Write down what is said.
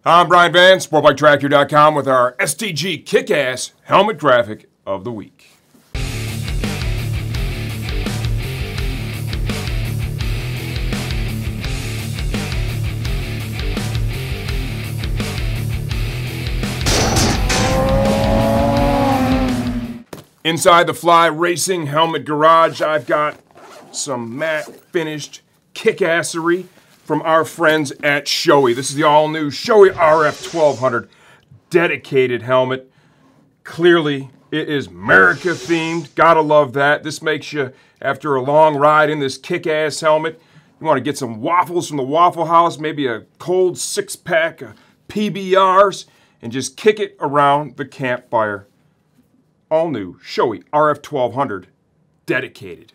I'm Brian Van, SportbikeTracker.com with our STG kick-ass helmet graphic of the week. Inside the Fly Racing Helmet Garage, I've got some matte finished kick-assery from our friends at Shoei. This is the all-new Shoei RF-1200 Dedicated Helmet. Clearly, it is America themed. Gotta love that. This makes you, after a long ride in this kick-ass helmet, you want to get some waffles from the Waffle House, maybe a cold six-pack of PBRs, and just kick it around the campfire. All new Shoei RF-1200 Dedicated.